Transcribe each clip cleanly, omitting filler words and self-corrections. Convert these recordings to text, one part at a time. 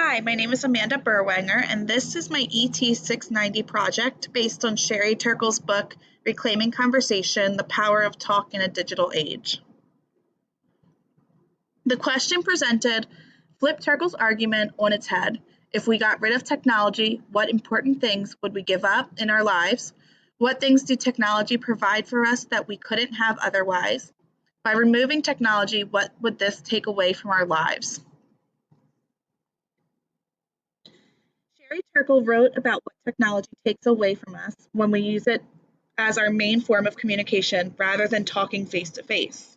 Hi, my name is Amanda Berwanger, and this is my ET690 project based on Sherry Turkle's book, Reclaiming Conversation: The Power of Talk in a Digital Age. The question presented flipped Turkle's argument on its head. If we got rid of technology, what important things would we give up in our lives? What things do technology provide for us that we couldn't have otherwise? By removing technology, what would this take away from our lives? Sherry Turkle wrote about what technology takes away from us when we use it as our main form of communication rather than talking face to face.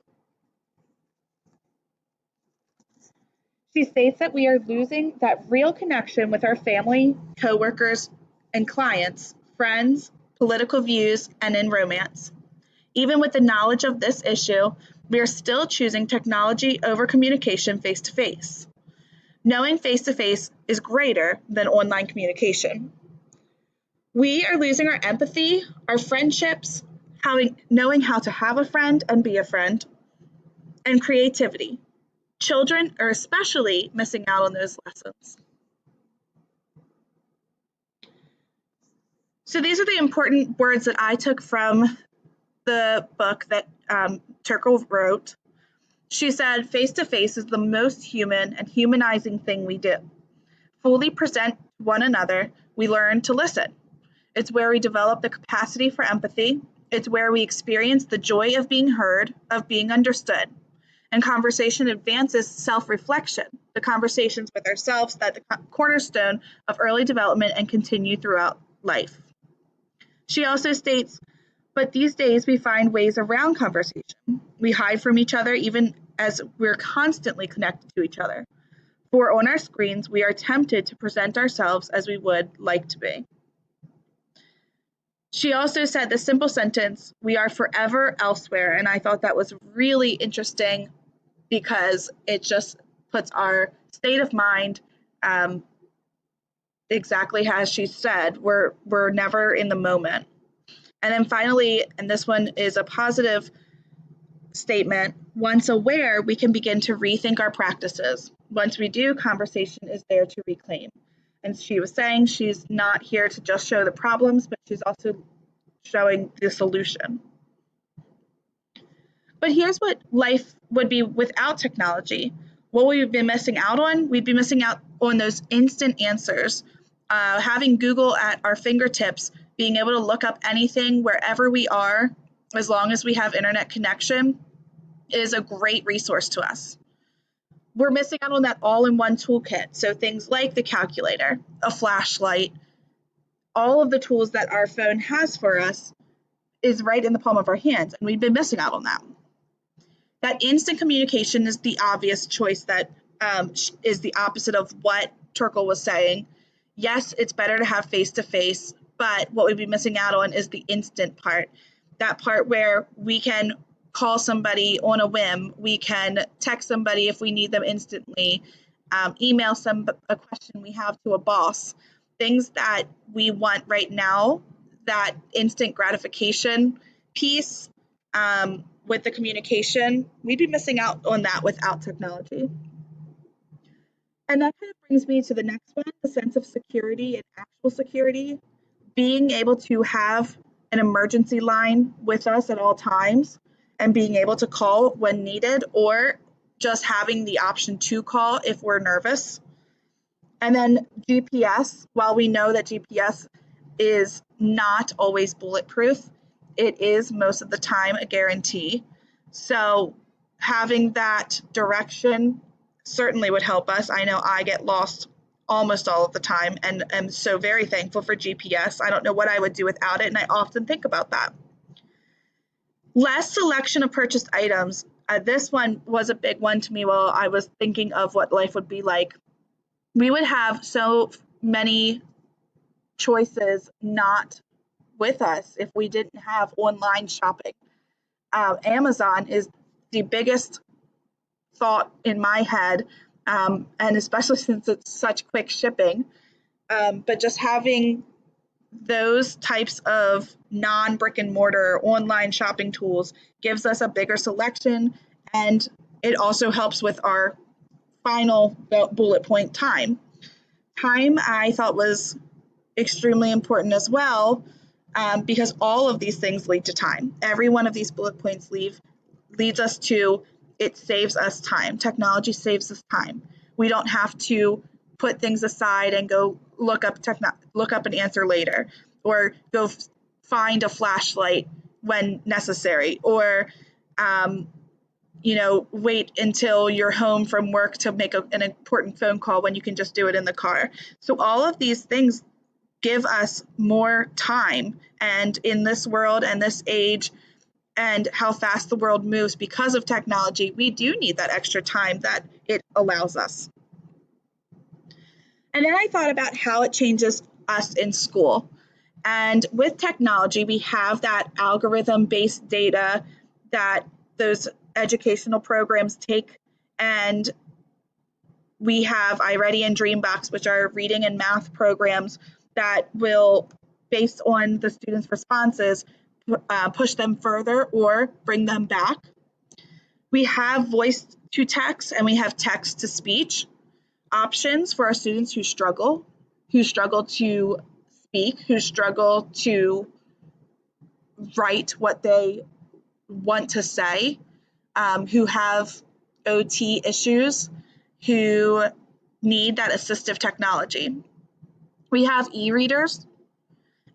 She states that we are losing that real connection with our family, coworkers, and clients, friends, political views, and in romance. Even with the knowledge of this issue, we are still choosing technology over communication face to face. Knowing face to face is greater than online communication. We are losing our empathy, our friendships, knowing how to have a friend and be a friend, and creativity. Children are especially missing out on those lessons. So these are the important words that I took from the book that Turkle wrote. She said, face to face is the most human and humanizing thing we do. Fully present one another, we learn to listen. It's where we develop the capacity for empathy. It's where we experience the joy of being heard, of being understood. And conversation advances self-reflection, the conversations with ourselves that the cornerstone of early development and continue throughout life. She also states, but these days we find ways around conversation. We hide from each other even as we're constantly connected to each other. For on our screens, we are tempted to present ourselves as we would like to be. She also said the simple sentence, we are forever elsewhere, and I thought that was really interesting because it just puts our state of mind exactly as she said, we're never in the moment. And then finally, and this one is a positive statement, once aware, we can begin to rethink our practices. Once we do, conversation is there to reclaim. And she was saying she's not here to just show the problems, but she's also showing the solution. But here's what life would be without technology. What we've been missing out on, we'd be missing out on those instant answers. Having Google at our fingertips, being able to look up anything wherever we are, as long as we have internet connection, is a great resource to us. We're missing out on that all-in-one toolkit. So things like the calculator, a flashlight, all of the tools that our phone has for us is right in the palm of our hands, and we've been missing out on that. That instant communication is the obvious choice that is the opposite of what Turkle was saying. Yes, it's better to have face-to-face, but what we'd be missing out on is the instant part. That part where we can call somebody on a whim, we can text somebody if we need them instantly, email a question we have to a boss. Things that we want right now, that instant gratification piece, with the communication, we'd be missing out on that without technology. And that kind of brings me to the next one, the sense of security and actual security. Being able to have an emergency line with us at all times and being able to call when needed, or just having the option to call if we're nervous. And then GPS, while we know that GPS is not always bulletproof, it is most of the time a guarantee. So having that direction certainly would help us. I know I get lost almost all of the time and am so very thankful for GPS. I don't know what I would do without it, and I often think about that. Less selection of purchased items. This one was a big one to me while I was thinking of what life would be like. We would have so many choices not with us if we didn't have online shopping. Amazon is the biggest thought in my head, and especially since it's such quick shipping. But just having those types of non-brick and mortar online shopping tools gives us a bigger selection, and it also helps with our final bullet point time. Time I thought was extremely important as well, because all of these things lead to time. Every one of these bullet points leads us to, it saves us time. Technology saves us time. We don't have to put things aside and go look up an answer later, or go find a flashlight when necessary, or wait until you're home from work to make an important phone call when you can just do it in the car. So all of these things give us more time. And in this world and this age and how fast the world moves because of technology, we do need that extra time that it allows us. And then I thought about how it changes us in school. And with technology, we have that algorithm-based data that those educational programs take, and we have iReady and Dreambox, which are reading and math programs that will, based on the students' responses, push them further or bring them back. We have voice to text and we have text to speech options for our students who struggle to speak, who struggle to write what they want to say, who have OT issues, who need that assistive technology. We have e-readers,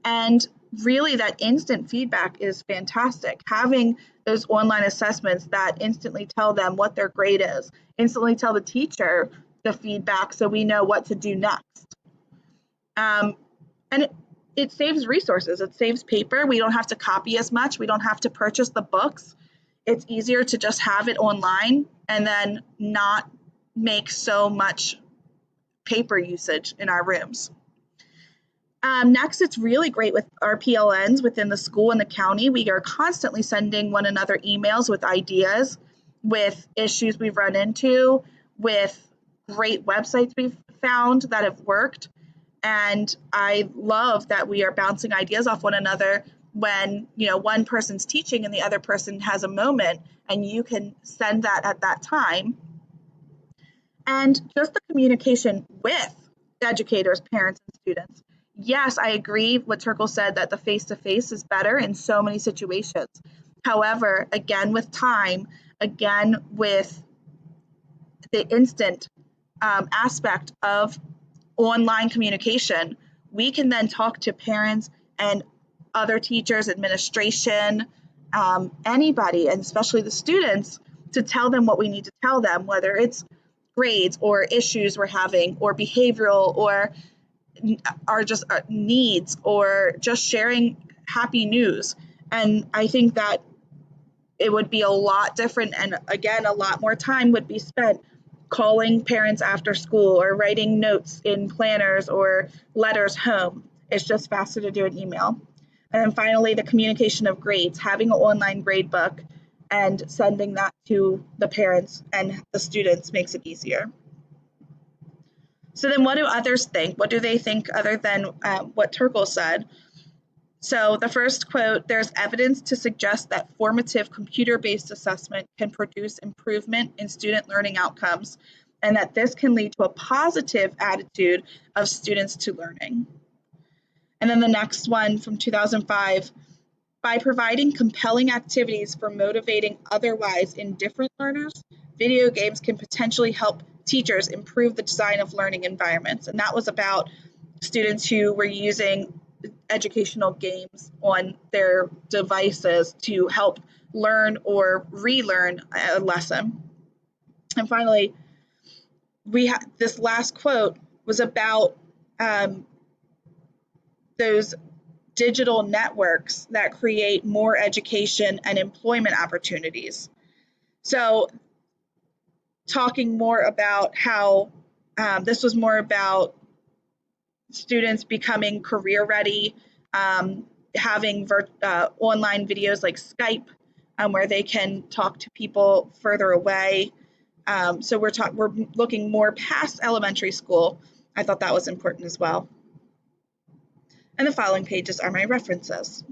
and really that instant feedback is fantastic. Having those online assessments that instantly tell them what their grade is, instantly tell the teacher the feedback so we know what to do next. And it saves resources. It saves paper. We don't have to copy as much. We don't have to purchase the books. It's easier to just have it online and then not make so much paper usage in our rooms. Next, it's really great with our PLNs within the school and the county. We are constantly sending one another emails with ideas, with issues we've run into, with great websites we've found that have worked. And I love that we are bouncing ideas off one another when, one person's teaching and the other person has a moment, and you can send that at that time. And just the communication with educators, parents, and students. Yes, I agree what Turkle said, that the face-to-face is better in so many situations. However, again, with time, again, with the instant aspect of online communication, we can then talk to parents and other teachers, administration, anybody, and especially the students, to tell them what we need to tell them, whether it's grades or issues we're having, or behavioral, or are just needs, or just sharing happy news. And I think that it would be a lot different, and again, a lot more time would be spent calling parents after school or writing notes in planners or letters home. It's just faster to do an email. And then finally, the communication of grades, having an online grade book and sending that to the parents and the students makes it easier. So then what do others think? What do they think other than what Turkle said? So the first quote, there's evidence to suggest that formative computer-based assessment can produce improvement in student learning outcomes, and that this can lead to a positive attitude of students to learning. And then the next one from 2005, by providing compelling activities for motivating otherwise indifferent learners, video games can potentially help teachers improve the design of learning environments. And that was about students who were using educational games on their devices to help learn or relearn a lesson. And finally, this last quote was about those digital networks that create more education and employment opportunities. So talking more about how this was more about students becoming career ready, having online videos like Skype, where they can talk to people further away. So we're looking more past elementary school. I thought that was important as well. And the following pages are my references.